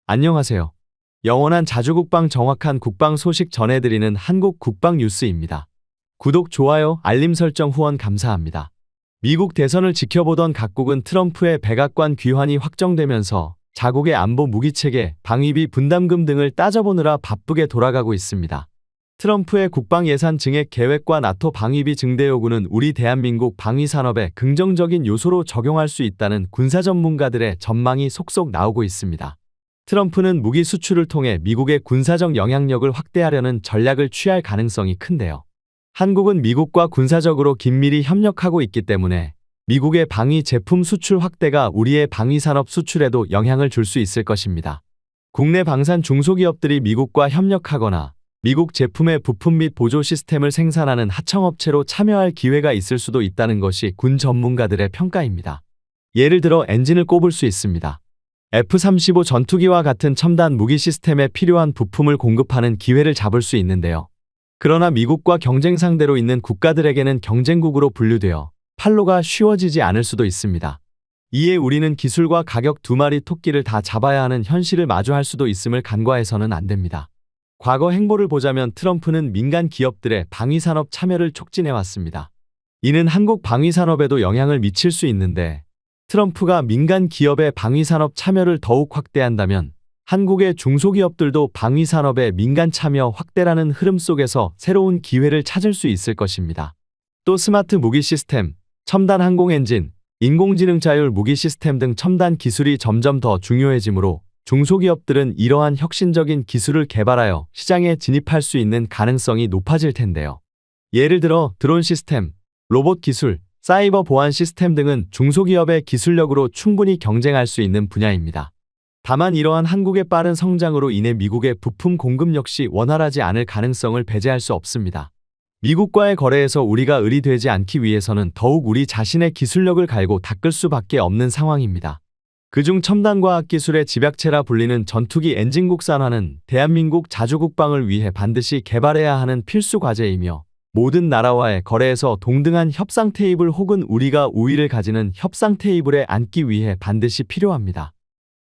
안녕하세요. 영원한 자주국방 정확한 국방 소식 전해드리는 한국 국방 뉴스입니다. 구독, 좋아요, 알림 설정 후원 감사합니다. 미국 대선을 지켜보던 각국은 트럼프의 백악관 귀환이 확정되면서 자국의 안보 무기체계, 방위비 분담금 등을 따져보느라 바쁘게 돌아가고 있습니다. 트럼프의 국방 예산 증액 계획과 나토 방위비 증대 요구는 우리 대한민국 방위산업에 긍정적인 요소로 적용할 수 있다는 군사 전문가들의 전망이 속속 나오고 있습니다. 트럼프는 무기 수출을 통해 미국의 군사적 영향력을 확대하려는 전략을 취할 가능성이 큰데요. 한국은 미국과 군사적으로 긴밀히 협력하고 있기 때문에 미국의 방위 제품 수출 확대가 우리의 방위산업 수출에도 영향을 줄 수 있을 것입니다. 국내 방산 중소기업들이 미국과 협력하거나 미국 제품의 부품 및 보조 시스템을 생산하는 하청업체로 참여할 기회가 있을 수도 있다는 것이 군 전문가들의 평가입니다. 예를 들어 엔진을 꼽을 수 있습니다. F-35 전투기와 같은 첨단 무기 시스템에 필요한 부품을 공급하는 기회를 잡을 수 있는데요. 그러나 미국과 경쟁 상대로 있는 국가들에게는 경쟁국으로 분류되어 판로가 쉬워지지 않을 수도 있습니다. 이에 우리는 기술과 가격 두 마리 토끼를 다 잡아야 하는 현실을 마주할 수도 있음을 간과해서는 안 됩니다. 과거 행보를 보자면 트럼프는 민간 기업들의 방위산업 참여를 촉진해왔습니다. 이는 한국 방위산업에도 영향을 미칠 수 있는데 트럼프가 민간 기업의 방위산업 참여를 더욱 확대한다면 한국의 중소기업들도 방위산업의 민간 참여 확대라는 흐름 속에서 새로운 기회를 찾을 수 있을 것입니다. 또 스마트 무기 시스템, 첨단 항공 엔진, 인공지능 자율 무기 시스템 등 첨단 기술이 점점 더 중요해지므로 중소기업들은 이러한 혁신적인 기술을 개발하여 시장에 진입할 수 있는 가능성이 높아질 텐데요. 예를 들어 드론 시스템, 로봇 기술, 사이버 보안 시스템 등은 중소기업의 기술력으로 충분히 경쟁할 수 있는 분야입니다. 다만 이러한 한국의 빠른 성장으로 인해 미국의 부품 공급 역시 원활하지 않을 가능성을 배제할 수 없습니다. 미국과의 거래에서 우리가 의리되지 않기 위해서는 더욱 우리 자신의 기술력을 갈고 닦을 수밖에 없는 상황입니다. 그중 첨단과학기술의 집약체라 불리는 전투기 엔진 국산화는 대한민국 자주국방을 위해 반드시 개발해야 하는 필수 과제이며 모든 나라와의 거래에서 동등한 협상 테이블 혹은 우리가 우위를 가지는 협상 테이블에 앉기 위해 반드시 필요합니다.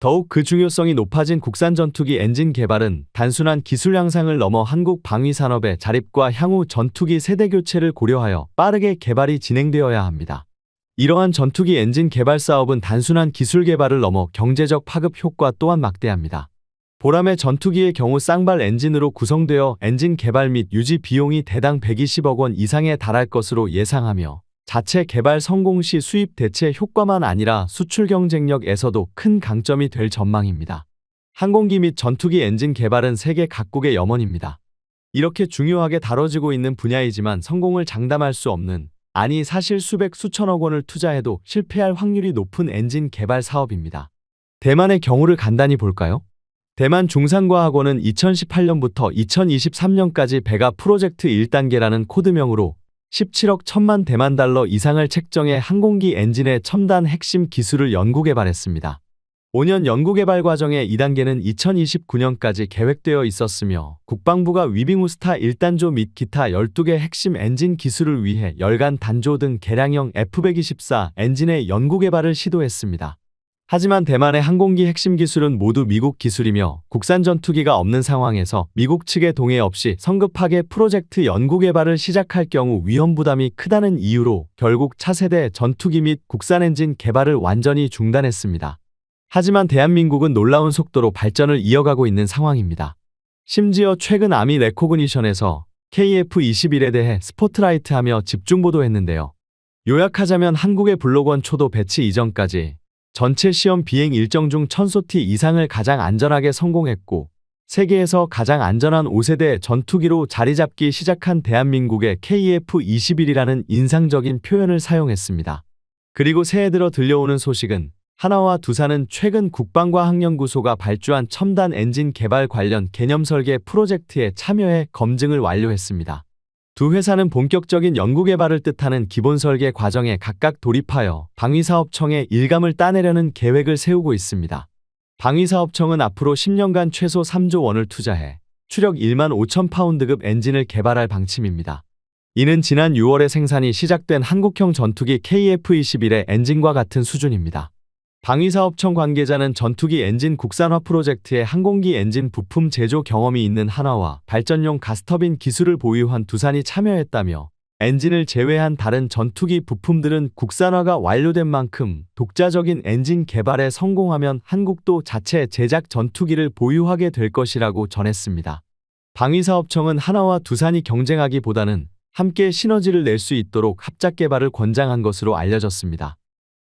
더욱 그 중요성이 높아진 국산 전투기 엔진 개발은 단순한 기술 향상을 넘어 한국 방위산업의 자립과 향후 전투기 세대 교체를 고려하여 빠르게 개발이 진행되어야 합니다. 이러한 전투기 엔진 개발 사업은 단순한 기술 개발을 넘어 경제적 파급 효과 또한 막대합니다. 보람의 전투기의 경우 쌍발 엔진으로 구성되어 엔진 개발 및 유지 비용이 대당 120억 원 이상에 달할 것으로 예상하며 자체 개발 성공 시 수입 대체 효과만 아니라 수출 경쟁력에서도 큰 강점이 될 전망입니다. 항공기 및 전투기 엔진 개발은 세계 각국의 염원입니다. 이렇게 중요하게 다뤄지고 있는 분야이지만 성공을 장담할 수 없는, 아니 사실 수백 수천억 원을 투자해도 실패할 확률이 높은 엔진 개발 사업입니다. 대만의 경우를 간단히 볼까요? 대만 중산과학원은 2018년부터 2023년까지 베가 프로젝트 1단계라는 코드명으로 17억 1천만 대만 달러 이상을 책정해 항공기 엔진의 첨단 핵심 기술을 연구개발했습니다. 5년 연구개발 과정의 2단계는 2029년까지 계획되어 있었으며 국방부가 위빙우스타 1단조 및 기타 12개 핵심 엔진 기술을 위해 열간 단조 등 개량형 F-124 엔진의 연구개발을 시도했습니다. 하지만 대만의 항공기 핵심 기술은 모두 미국 기술이며 국산 전투기가 없는 상황에서 미국 측의 동의 없이 성급하게 프로젝트 연구개발을 시작할 경우 위험 부담이 크다는 이유로 결국 차세대 전투기 및 국산 엔진 개발을 완전히 중단했습니다. 하지만 대한민국은 놀라운 속도로 발전을 이어가고 있는 상황입니다. 심지어 최근 아미 레코그니션에서 KF-21에 대해 스포트라이트하며 집중보도했는데요. 요약하자면 한국의 블록원 초도 배치 이전까지 전체 시험 비행 일정 중 1000소티 이상을 가장 안전하게 성공했고 세계에서 가장 안전한 5세대 전투기로 자리 잡기 시작한 대한민국의 KF-21이라는 인상적인 표현을 사용했습니다. 그리고 새해 들어 들려오는 소식은 하나와 두산은 최근 국방과학연구소가 발주한 첨단 엔진 개발 관련 개념 설계 프로젝트에 참여해 검증을 완료했습니다. 두 회사는 본격적인 연구개발을 뜻하는 기본 설계 과정에 각각 돌입하여 방위사업청에 일감을 따내려는 계획을 세우고 있습니다. 방위사업청은 앞으로 10년간 최소 3조 원을 투자해 추력 1만 5천 파운드급 엔진을 개발할 방침입니다. 이는 지난 6월에 생산이 시작된 한국형 전투기 KF-21의 엔진과 같은 수준입니다. 방위사업청 관계자는 전투기 엔진 국산화 프로젝트에 항공기 엔진 부품 제조 경험이 있는 한화와 발전용 가스터빈 기술을 보유한 두산이 참여했다며 엔진을 제외한 다른 전투기 부품들은 국산화가 완료된 만큼 독자적인 엔진 개발에 성공하면 한국도 자체 제작 전투기를 보유하게 될 것이라고 전했습니다. 방위사업청은 한화와 두산이 경쟁하기보다는 함께 시너지를 낼 수 있도록 합작 개발을 권장한 것으로 알려졌습니다.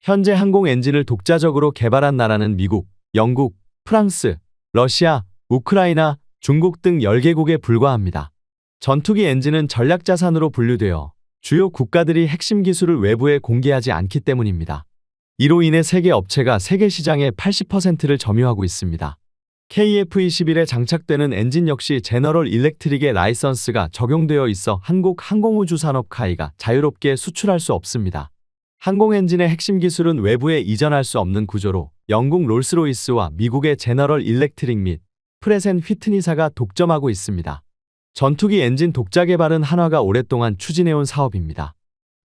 현재 항공 엔진을 독자적으로 개발한 나라는 미국, 영국, 프랑스, 러시아, 우크라이나, 중국 등 10개국에 불과합니다. 전투기 엔진은 전략자산으로 분류되어 주요 국가들이 핵심 기술을 외부에 공개하지 않기 때문입니다. 이로 인해 세계 업체가 세계 시장의 80%를 점유하고 있습니다. KF-21에 장착되는 엔진 역시 제너럴 일렉트릭의 라이선스가 적용되어 있어 한국 항공우주산업 카이가 자유롭게 수출할 수 없습니다. 항공 엔진의 핵심 기술은 외부에 이전할 수 없는 구조로 영국 롤스로이스와 미국의 제너럴 일렉트릭 및 프레센 휘트니사가 독점하고 있습니다. 전투기 엔진 독자 개발은 한화가 오랫동안 추진해온 사업입니다.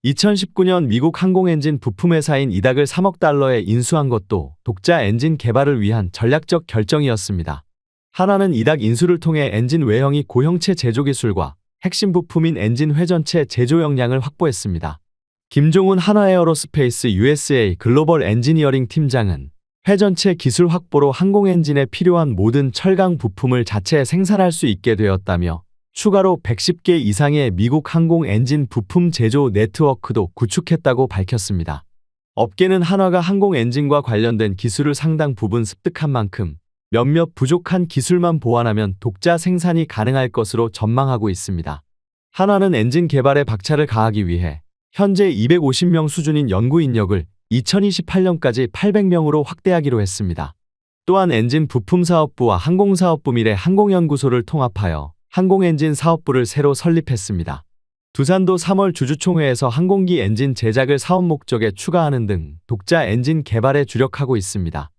2019년 미국 항공 엔진 부품회사인 이닥을 3억 달러에 인수한 것도 독자 엔진 개발을 위한 전략적 결정이었습니다. 한화는 이닥 인수를 통해 엔진 외형이 고형체 제조 기술과 핵심 부품인 엔진 회전체 제조 역량을 확보했습니다. 김종훈 한화에어로스페이스 USA 글로벌 엔지니어링 팀장은 회전체 기술 확보로 항공 엔진에 필요한 모든 철강 부품을 자체 생산할 수 있게 되었다며 추가로 110개 이상의 미국 항공 엔진 부품 제조 네트워크도 구축했다고 밝혔습니다. 업계는 한화가 항공 엔진과 관련된 기술을 상당 부분 습득한 만큼 몇몇 부족한 기술만 보완하면 독자 생산이 가능할 것으로 전망하고 있습니다. 한화는 엔진 개발에 박차를 가하기 위해 현재 250명 수준인 연구 인력을 2028년까지 800명으로 확대하기로 했습니다. 또한 엔진 부품사업부와 항공사업부 미래 항공연구소를 통합하여 항공엔진 사업부를 새로 설립했습니다. 두산도 3월 주주총회에서 항공기 엔진 제작을 사업 목적에 추가하는 등 독자 엔진 개발에 주력하고 있습니다.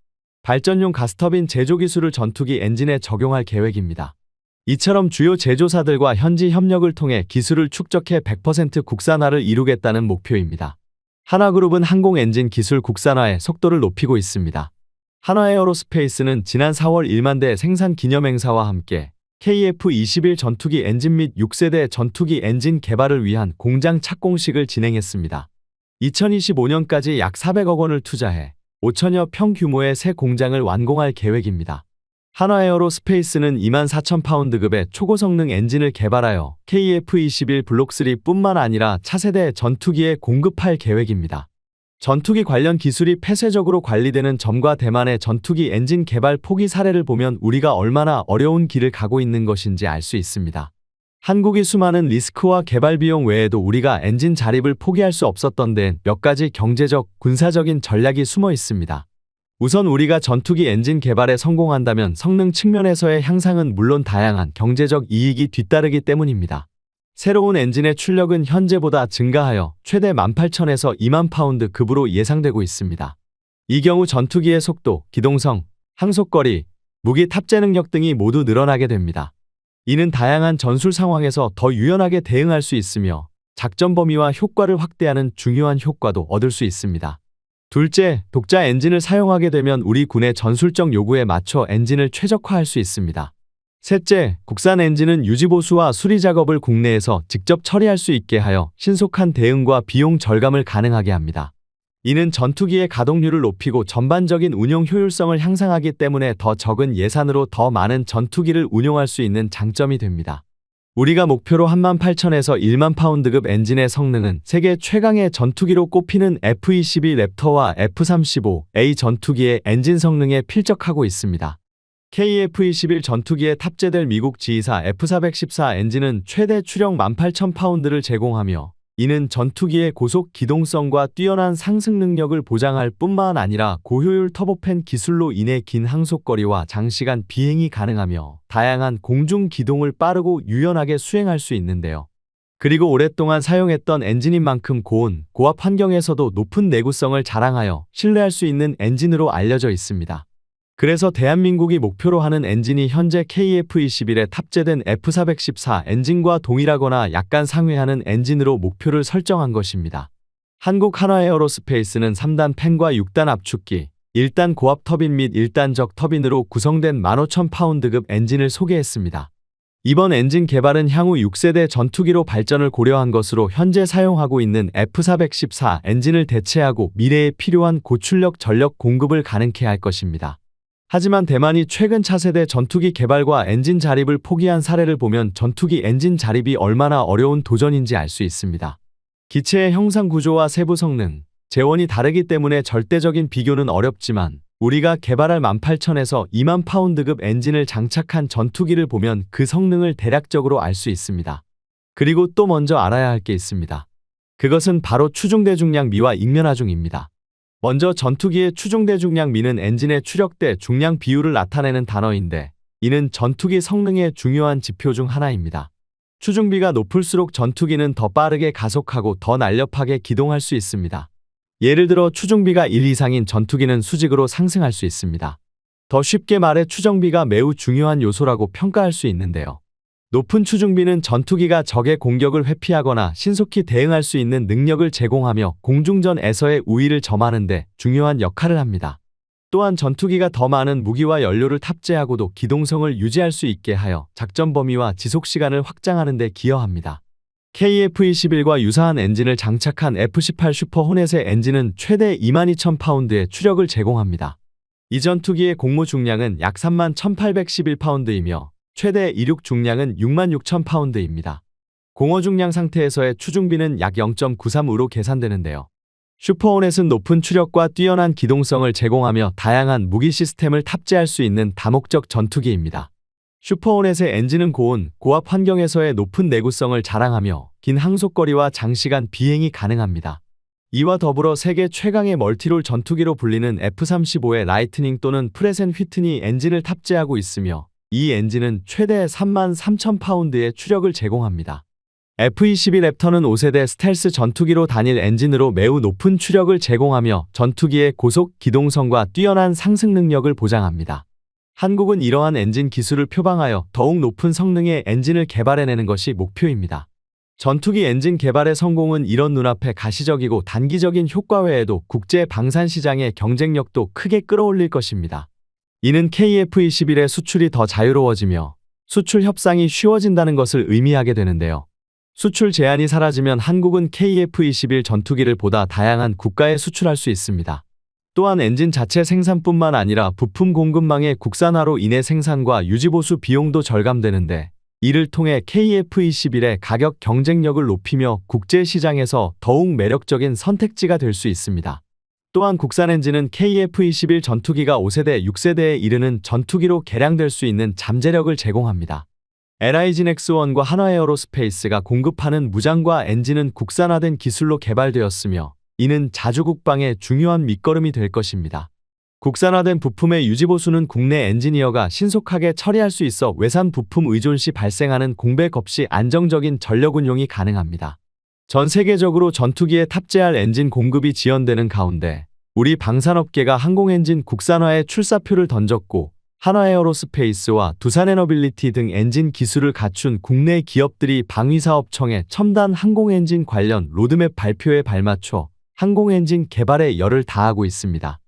발전용 가스터빈 제조 기술을 전투기 엔진에 적용할 계획입니다. 이처럼 주요 제조사들과 현지 협력을 통해 기술을 축적해 100% 국산화를 이루겠다는 목표입니다. 한화그룹은 항공 엔진 기술 국산화의 속도를 높이고 있습니다. 한화에어로스페이스는 지난 4월 1만 대 생산 기념행사와 함께 KF-21 전투기 엔진 및 6세대 전투기 엔진 개발을 위한 공장 착공식을 진행했습니다. 2025년까지 약 400억 원을 투자해 5천여 평 규모의 새 공장을 완공할 계획입니다. 한화에어로스페이스는 24,000파운드급의 초고성능 엔진을 개발하여 KF-21 블록3뿐만 아니라 차세대 전투기에 공급할 계획입니다. 전투기 관련 기술이 폐쇄적으로 관리되는 점과 대만의 전투기 엔진 개발 포기 사례를 보면 우리가 얼마나 어려운 길을 가고 있는 것인지 알 수 있습니다. 한국이 수많은 리스크와 개발 비용 외에도 우리가 엔진 자립을 포기할 수 없었던 데엔 몇 가지 경제적, 군사적인 전략이 숨어 있습니다. 우선 우리가 전투기 엔진 개발에 성공한다면 성능 측면에서의 향상은 물론 다양한 경제적 이익이 뒤따르기 때문입니다. 새로운 엔진의 출력은 현재보다 증가하여 최대 18,000에서 2만 파운드 급으로 예상되고 있습니다. 이 경우 전투기의 속도, 기동성, 항속거리, 무기 탑재 능력 등이 모두 늘어나게 됩니다. 이는 다양한 전술 상황에서 더 유연하게 대응할 수 있으며 작전 범위와 효과를 확대하는 중요한 효과도 얻을 수 있습니다. 둘째, 독자 엔진을 사용하게 되면 우리 군의 전술적 요구에 맞춰 엔진을 최적화할 수 있습니다. 셋째, 국산 엔진은 유지보수와 수리 작업을 국내에서 직접 처리할 수 있게 하여 신속한 대응과 비용 절감을 가능하게 합니다. 이는 전투기의 가동률을 높이고 전반적인 운용 효율성을 향상하기 때문에 더 적은 예산으로 더 많은 전투기를 운용할 수 있는 장점이 됩니다. 우리가 목표로 18,000에서 1만 파운드급 엔진의 성능은 세계 최강의 전투기로 꼽히는 F-22 랩터와 F-35A 전투기의 엔진 성능에 필적하고 있습니다. KF-21 전투기에 탑재될 미국 지휘사 F-414 엔진은 최대 추력 18,000파운드를 제공하며 이는 전투기의 고속 기동성과 뛰어난 상승 능력을 보장할 뿐만 아니라 고효율 터보팬 기술로 인해 긴 항속거리와 장시간 비행이 가능하며 다양한 공중 기동을 빠르고 유연하게 수행할 수 있는데요. 그리고 오랫동안 사용했던 엔진인 만큼 고온, 고압 환경에서도 높은 내구성을 자랑하여 신뢰할 수 있는 엔진으로 알려져 있습니다. 그래서 대한민국이 목표로 하는 엔진이 현재 KF-21에 탑재된 F-414 엔진과 동일하거나 약간 상회하는 엔진으로 목표를 설정한 것입니다. 한국 한화에어로스페이스는 3단 팬과 6단 압축기, 1단 고압 터빈 및 1단적 터빈으로 구성된 15,000파운드급 엔진을 소개했습니다. 이번 엔진 개발은 향후 6세대 전투기로 발전을 고려한 것으로 현재 사용하고 있는 F414 엔진을 대체하고 미래에 필요한 고출력 전력 공급을 가능케 할 것입니다. 하지만 대만이 최근 차세대 전투기 개발과 엔진 자립을 포기한 사례를 보면 전투기 엔진 자립이 얼마나 어려운 도전인지 알 수 있습니다. 기체의 형상 구조와 세부 성능, 재원이 다르기 때문에 절대적인 비교는 어렵지만 우리가 개발할 18,000에서 2만 파운드급 엔진을 장착한 전투기를 보면 그 성능을 대략적으로 알 수 있습니다. 그리고 또 먼저 알아야 할 게 있습니다. 그것은 바로 추중대중량 미와 익면하중입니다. 먼저 전투기의 추중대중량 미는 엔진의 추력대 중량 비율을 나타내는 단어인데 이는 전투기 성능의 중요한 지표 중 하나입니다. 추중비가 높을수록 전투기는 더 빠르게 가속하고 더 날렵하게 기동할 수 있습니다. 예를 들어 추중비가 1 이상인 전투기는 수직으로 상승할 수 있습니다. 더 쉽게 말해 추정비가 매우 중요한 요소라고 평가할 수 있는데요. 높은 추중비는 전투기가 적의 공격을 회피하거나 신속히 대응할 수 있는 능력을 제공하며 공중전에서의 우위를 점하는 데 중요한 역할을 합니다. 또한 전투기가 더 많은 무기와 연료를 탑재하고도 기동성을 유지할 수 있게 하여 작전 범위와 지속시간을 확장하는 데 기여합니다. KF-21과 유사한 엔진을 장착한 F-18 슈퍼 호넷의 엔진은 최대 22,000파운드의 추력을 제공합니다. 이 전투기의 공모 중량은 약 31,811파운드이며 최대 이륙 중량은 66,000파운드입니다. 공허 중량 상태에서의 추중비는 약 0.935로 계산되는데요. 슈퍼호넷은 높은 추력과 뛰어난 기동성을 제공하며 다양한 무기 시스템을 탑재할 수 있는 다목적 전투기입니다. 슈퍼호넷의 엔진은 고온, 고압 환경에서의 높은 내구성을 자랑하며 긴 항속거리와 장시간 비행이 가능합니다. 이와 더불어 세계 최강의 멀티롤 전투기로 불리는 F-35의 라이트닝 또는 프렛 앤 휘트니 엔진을 탑재하고 있으며 이 엔진은 최대 33,000파운드의 추력을 제공합니다. F-22 랩터는 5세대 스텔스 전투기로 단일 엔진으로 매우 높은 추력을 제공하며 전투기의 고속 기동성과 뛰어난 상승 능력을 보장합니다. 한국은 이러한 엔진 기술을 표방하여 더욱 높은 성능의 엔진을 개발해내는 것이 목표입니다. 전투기 엔진 개발의 성공은 이런 눈앞에 가시적이고 단기적인 효과 외에도 국제 방산 시장의 경쟁력도 크게 끌어올릴 것입니다. 이는 KF-21의 수출이 더 자유로워지며 수출 협상이 쉬워진다는 것을 의미하게 되는데요. 수출 제한이 사라지면 한국은 KF-21 전투기를 보다 다양한 국가에 수출할 수 있습니다. 또한 엔진 자체 생산뿐만 아니라 부품 공급망의 국산화로 인해 생산과 유지보수 비용도 절감되는데 이를 통해 KF-21의 가격 경쟁력을 높이며 국제시장에서 더욱 매력적인 선택지가 될 수 있습니다. 또한 국산 엔진은 KF-21 전투기가 5세대, 6세대에 이르는 전투기로 개량될 수 있는 잠재력을 제공합니다. LIGN-X1과 한화에어로스페이스가 공급하는 무장과 엔진은 국산화된 기술로 개발되었으며 이는 자주국방의 중요한 밑거름이 될 것입니다. 국산화된 부품의 유지보수는 국내 엔지니어가 신속하게 처리할 수 있어 외산 부품 의존 시 발생하는 공백 없이 안정적인 전력 운용이 가능합니다. 전 세계적으로 전투기에 탑재할 엔진 공급이 지연되는 가운데 우리 방산업계가 항공엔진 국산화에 출사표를 던졌고 한화에어로스페이스와 두산에너빌리티 등 엔진 기술을 갖춘 국내 기업들이 방위사업청의 첨단 항공엔진 관련 로드맵 발표에 발맞춰 항공엔진 개발에 열을 다하고 있습니다.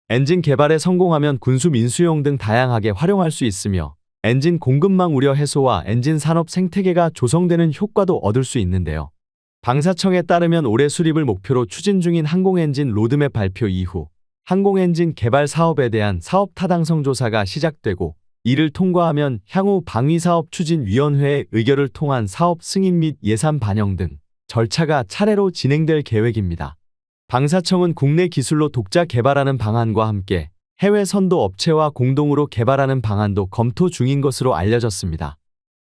엔진 개발에 성공하면 군수 민수용 등 다양하게 활용할 수 있으며 엔진 공급망 우려 해소와 엔진 산업 생태계가 조성되는 효과도 얻을 수 있는데요. 방사청에 따르면 올해 수립을 목표로 추진 중인 항공엔진 로드맵 발표 이후 항공엔진 개발 사업에 대한 사업 타당성 조사가 시작되고 이를 통과하면 향후 방위사업추진위원회의 의결을 통한 사업 승인 및 예산 반영 등 절차가 차례로 진행될 계획입니다. 방사청은 국내 기술로 독자 개발하는 방안과 함께 해외 선도 업체와 공동으로 개발하는 방안도 검토 중인 것으로 알려졌습니다.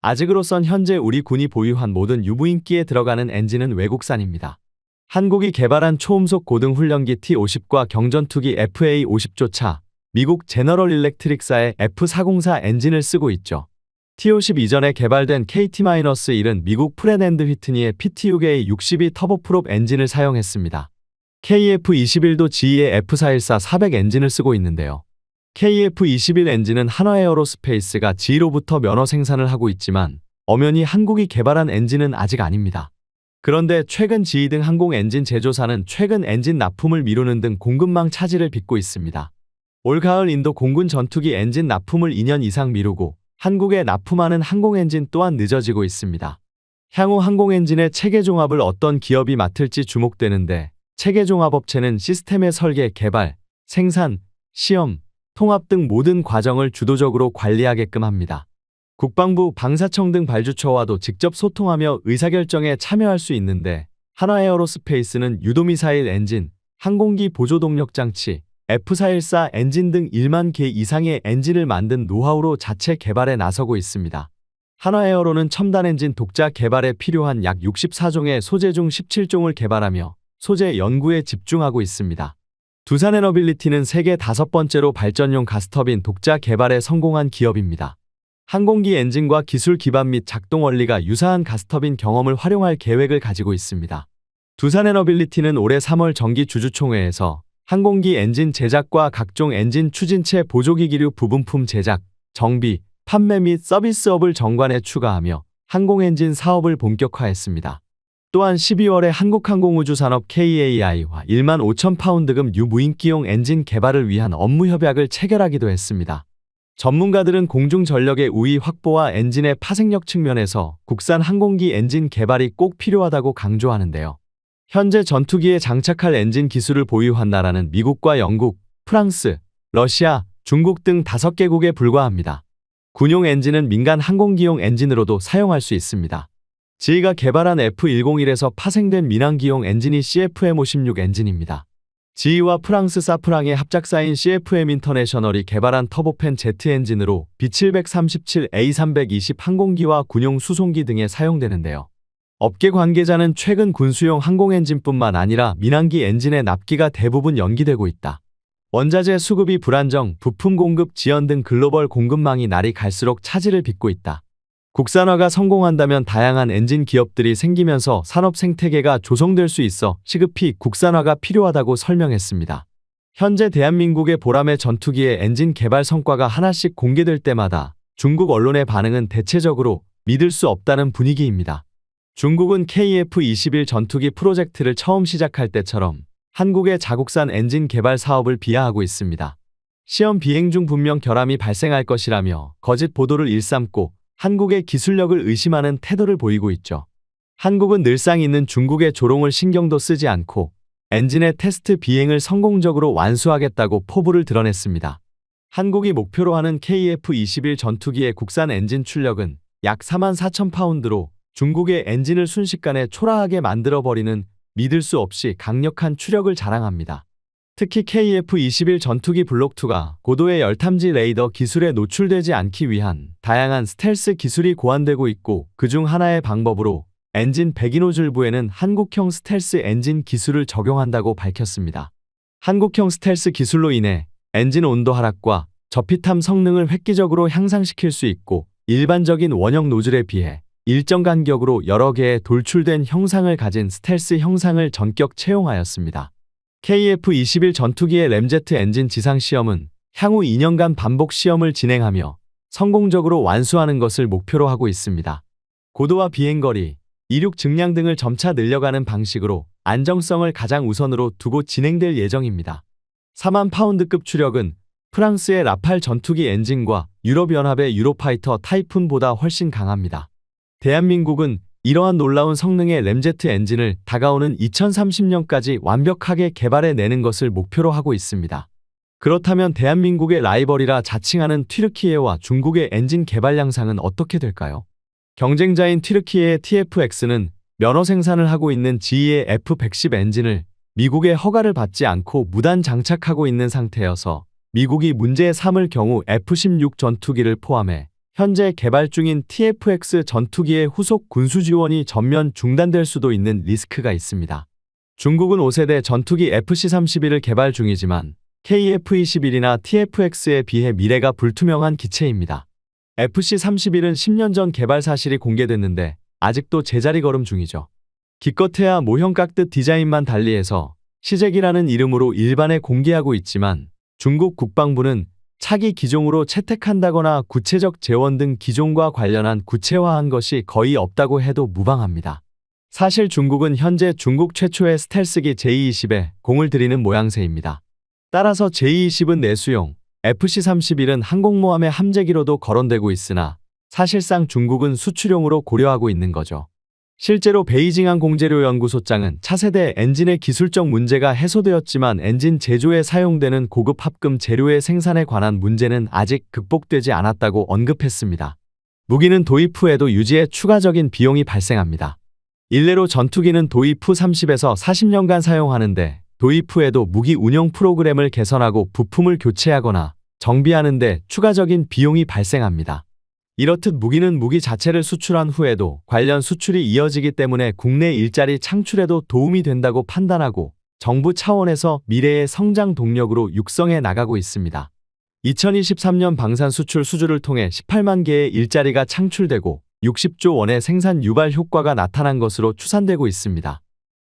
아직으로선 현재 우리 군이 보유한 모든 유무인기에 들어가는 엔진은 외국산입니다. 한국이 개발한 초음속 고등훈련기 T-50과 경전투기 FA-50조차 미국 제너럴 일렉트릭사의 F-404 엔진을 쓰고 있죠. T-50 이전에 개발된 KT-1은 미국 프렛 앤 휘트니의 PT-6A-62 터보프롭 엔진을 사용했습니다. KF-21도 GE의 F-414-400 엔진을 쓰고 있는데요. KF-21 엔진은 한화에어로스페이스가 GE로부터 면허 생산을 하고 있지만 엄연히 한국이 개발한 엔진은 아직 아닙니다. 그런데 최근 GE 등 항공 엔진 제조사는 최근 엔진 납품을 미루는 등 공급망 차질을 빚고 있습니다. 올 가을 인도 공군 전투기 엔진 납품을 2년 이상 미루고 한국에 납품하는 항공엔진 또한 늦어지고 있습니다. 향후 항공엔진의 체계종합을 어떤 기업이 맡을지 주목되는데 체계종합업체는 시스템의 설계, 개발, 생산, 시험, 통합 등 모든 과정을 주도적으로 관리하게끔 합니다. 국방부, 방사청 등 발주처와도 직접 소통하며 의사결정에 참여할 수 있는데 한화에어로스페이스는 유도미사일 엔진, 항공기 보조동력장치, F414 엔진 등 1만 개 이상의 엔진을 만든 노하우로 자체 개발에 나서고 있습니다. 한화에어로는 첨단 엔진 독자 개발에 필요한 약 64종의 소재 중 17종을 개발하며 소재 연구에 집중하고 있습니다. 두산에너빌리티는 세계 5번째로 발전용 가스터빈 독자 개발에 성공한 기업입니다. 항공기 엔진과 기술 기반 및 작동 원리가 유사한 가스터빈 경험을 활용할 계획을 가지고 있습니다. 두산에너빌리티는 올해 3월 정기 주주총회에서 항공기 엔진 제작과 각종 엔진 추진체 보조기기류 부분품 제작, 정비, 판매 및 서비스업을 정관에 추가하며 항공엔진 사업을 본격화했습니다. 또한 12월에 한국항공우주산업 KAI와 1만 5천 파운드급 유무인기용 엔진 개발을 위한 업무 협약을 체결하기도 했습니다. 전문가들은 공중전력의 우위 확보와 엔진의 파생력 측면에서 국산 항공기 엔진 개발이 꼭 필요하다고 강조하는데요. 현재 전투기에 장착할 엔진 기술을 보유한 나라는 미국과 영국, 프랑스, 러시아, 중국 등 5개국에 불과합니다. 군용 엔진은 민간 항공기용 엔진으로도 사용할 수 있습니다. 지희가 개발한 F101에서 파생된 민항기용 엔진이 CFM56 엔진입니다. 지희와 프랑스 사프랑의 합작사인 CFM 인터내셔널이 개발한 터보팬 제트 엔진으로 B737, A320 항공기와 군용 수송기 등에 사용되는데요. 업계 관계자는 최근 군수용 항공엔진뿐만 아니라 민항기 엔진의 납기가 대부분 연기되고 있다. 원자재 수급이 불안정, 부품 공급 지연 등 글로벌 공급망이 날이 갈수록 차질을 빚고 있다. 국산화가 성공한다면 다양한 엔진 기업들이 생기면서 산업 생태계가 조성될 수 있어 시급히 국산화가 필요하다고 설명했습니다. 현재 대한민국의 보람의 전투기의 엔진 개발 성과가 하나씩 공개될 때마다 중국 언론의 반응은 대체적으로 믿을 수 없다는 분위기입니다. 중국은 KF-21 전투기 프로젝트를 처음 시작할 때처럼 한국의 자국산 엔진 개발 사업을 비하하고 있습니다. 시험 비행 중 분명 결함이 발생할 것이라며 거짓 보도를 일삼고 한국의 기술력을 의심하는 태도를 보이고 있죠. 한국은 늘상 있는 중국의 조롱을 신경도 쓰지 않고 엔진의 테스트 비행을 성공적으로 완수하겠다고 포부를 드러냈습니다. 한국이 목표로 하는 KF-21 전투기의 국산 엔진 출력은 약 4만 4천 파운드로 중국의 엔진을 순식간에 초라하게 만들어버리는 믿을 수 없이 강력한 추력을 자랑합니다. 특히 KF-21 전투기 블록2가 고도의 열탐지 레이더 기술에 노출되지 않기 위한 다양한 스텔스 기술이 고안되고 있고 그중 하나의 방법으로 엔진 배기노즐부에는 한국형 스텔스 엔진 기술을 적용한다고 밝혔습니다. 한국형 스텔스 기술로 인해 엔진 온도 하락과 저피탐 성능을 획기적으로 향상시킬 수 있고 일반적인 원형 노즐에 비해 일정 간격으로 여러 개의 돌출된 형상을 가진 스텔스 형상을 전격 채용하였습니다. KF-21 전투기의 램제트 엔진 지상 시험은 향후 2년간 반복 시험을 진행하며 성공적으로 완수하는 것을 목표로 하고 있습니다. 고도와 비행거리, 이륙 증량 등을 점차 늘려가는 방식으로 안정성을 가장 우선으로 두고 진행될 예정입니다. 4만 파운드급 추력은 프랑스의 라팔 전투기 엔진과 유럽연합의 유로파이터 타이푼보다 훨씬 강합니다. 대한민국은 이러한 놀라운 성능의 램제트 엔진을 다가오는 2030년까지 완벽하게 개발해내는 것을 목표로 하고 있습니다. 그렇다면 대한민국의 라이벌이라 자칭하는 튀르키예와 중국의 엔진 개발 양상은 어떻게 될까요? 경쟁자인 튀르키예의 TFX는 면허 생산을 하고 있는 지희의 F110 엔진을 미국의 허가를 받지 않고 무단 장착하고 있는 상태여서 미국이 문제에 삼을 경우 F-16 전투기를 포함해 현재 개발 중인 TFX 전투기의 후속 군수 지원이 전면 중단될 수도 있는 리스크가 있습니다. 중국은 5세대 전투기 FC-31을 개발 중이지만 KF-21이나 TFX에 비해 미래가 불투명한 기체입니다. FC-31은 10년 전 개발 사실이 공개됐는데 아직도 제자리 걸음 중이죠. 기껏해야 모형 깍듯 디자인만 달리해서 시제기라는 이름으로 일반에 공개하고 있지만 중국 국방부는 차기 기종으로 채택한다거나 구체적 재원 등 기종과 관련한 구체화한 것이 거의 없다고 해도 무방합니다. 사실 중국은 현재 중국 최초의 스텔스기 J-20에 공을 들이는 모양새입니다. 따라서 J-20은 내수용, FC-31은 항공모함의 함재기로도 거론되고 있으나 사실상 중국은 수출용으로 고려하고 있는 거죠. 실제로 베이징항공재료연구소장은 차세대 엔진의 기술적 문제가 해소되었지만 엔진 제조에 사용되는 고급 합금 재료의 생산에 관한 문제는 아직 극복되지 않았다고 언급했습니다. 무기는 도입 후에도 유지에 추가적인 비용이 발생합니다. 일례로 전투기는 도입 후 30에서 40년간 사용하는데 도입 후에도 무기 운용 프로그램을 개선하고 부품을 교체하거나 정비하는 데 추가적인 비용이 발생합니다. 이렇듯 무기는 무기 자체를 수출한 후에도 관련 수출이 이어지기 때문에 국내 일자리 창출에도 도움이 된다고 판단하고 정부 차원에서 미래의 성장 동력으로 육성해 나가고 있습니다. 2023년 방산 수출 수주를 통해 18만 개의 일자리가 창출되고 60조 원의 생산 유발 효과가 나타난 것으로 추산되고 있습니다.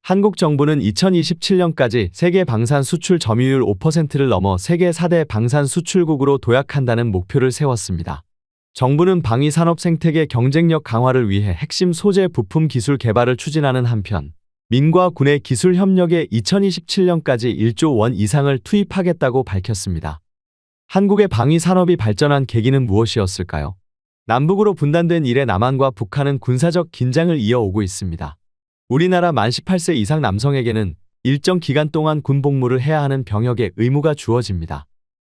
한국 정부는 2027년까지 세계 방산 수출 점유율 5%를 넘어 세계 4대 방산 수출국으로 도약한다는 목표를 세웠습니다. 정부는 방위 산업 생태계 경쟁력 강화를 위해 핵심 소재 부품 기술 개발을 추진하는 한편 민과 군의 기술 협력에 2027년까지 1조 원 이상을 투입하겠다고 밝혔습니다. 한국의 방위 산업이 발전한 계기는 무엇이었을까요? 남북으로 분단된 이래 남한과 북한은 군사적 긴장을 이어오고 있습니다. 우리나라 만 18세 이상 남성에게는 일정 기간 동안 군 복무를 해야 하는 병역의 의무가 주어집니다.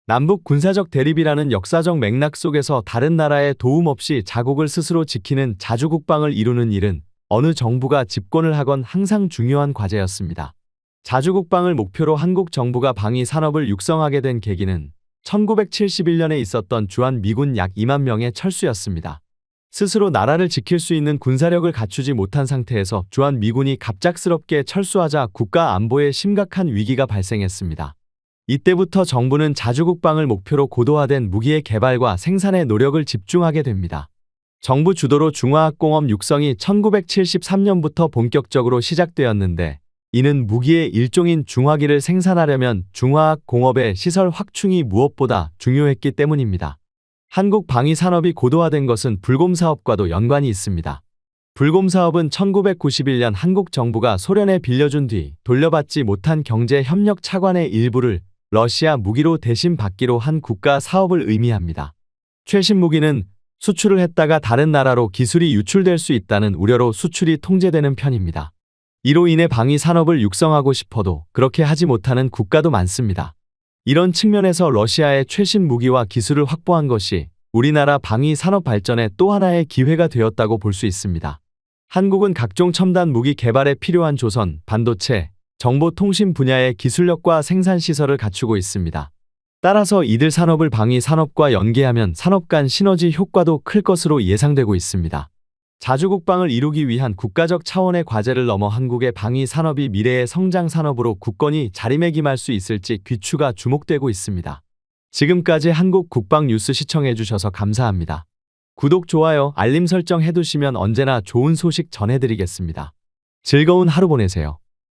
남북 군사적 대립이라는 역사적 맥락 속에서 다른 나라의 도움 없이 자국을 스스로 지키는 자주국방을 이루는 일은 어느 정부가 집권을 하건 항상 중요한 과제였습니다. 자주국방을 목표로 한국 정부가 방위 산업을 육성하게 된 계기는 1971년에 있었던 주한미군 약 2만 명의 철수였습니다. 스스로 나라를 지킬 수 있는 군사력을 갖추지 못한 상태에서 주한미군이 갑작스럽게 철수하자 국가 안보에 심각한 위기가 발생했습니다. 이때부터 정부는 자주국방을 목표로 고도화된 무기의 개발과 생산에 노력을 집중하게 됩니다. 정부 주도로 중화학공업 육성이 1973년부터 본격적으로 시작되었는데 이는 무기의 일종인 중화기를 생산하려면 중화학공업의 시설 확충이 무엇보다 중요했기 때문입니다. 한국 방위 산업이 고도화된 것은 불곰 사업과도 연관이 있습니다. 불곰 사업은 1991년 한국 정부가 소련에 빌려준 뒤 돌려받지 못한 경제 협력 차관의 일부를 러시아 무기로 대신 받기로 한 국가 사업을 의미합니다. 최신 무기는 수출을 했다가 다른 나라로 기술이 유출될 수 있다는 우려로 수출이 통제되는 편입니다. 이로 인해 방위 산업을 육성하고 싶어도 그렇게 하지 못하는 국가도 많습니다. 이런 측면에서 러시아의 최신 무기와 기술을 확보한 것이 우리나라 방위 산업 발전의 또 하나의 기회가 되었다고 볼 수 있습니다. 한국은 각종 첨단 무기 개발에 필요한 조선, 반도체, 정보통신 분야의 기술력과 생산시설을 갖추고 있습니다. 따라서 이들 산업을 방위 산업과 연계하면 산업 간 시너지 효과도 클 것으로 예상되고 있습니다. 자주국방을 이루기 위한 국가적 차원의 과제를 넘어 한국의 방위 산업이 미래의 성장 산업으로 굳건히 자리매김할 수 있을지 귀추가 주목되고 있습니다. 지금까지 한국 국방 뉴스 시청해주셔서 감사합니다. 구독, 좋아요, 알림 설정 해두시면 언제나 좋은 소식 전해드리겠습니다. 즐거운 하루 보내세요.